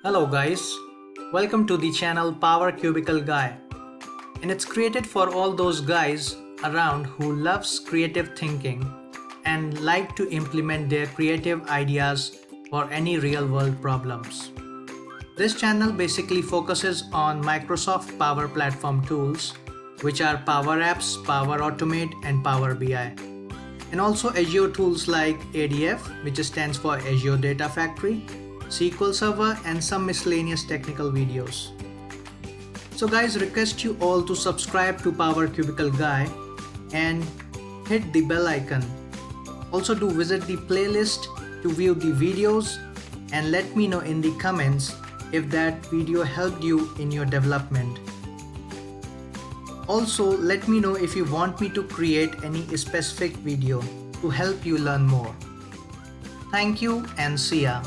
Hello guys, welcome to the channel PowerCubicleGuy, and it's created for all those guys around who loves creative thinking and like to implement their creative ideas for any real-world problems. This channel basically focuses on Microsoft Power Platform tools, which are PowerApps, PowerAutomate, and PowerBI, and also Azure tools like ADF, which stands for Azure Data Factory, SQL Server, and some miscellaneous technical videos. So guys, request you all to subscribe to PowerCubicleGuy and hit the bell icon. Also do visit the playlist to view the videos and let me know in the comments if that video helped you in your development. Also let me know if you want me to create any specific video to help you learn more. Thank you and see ya.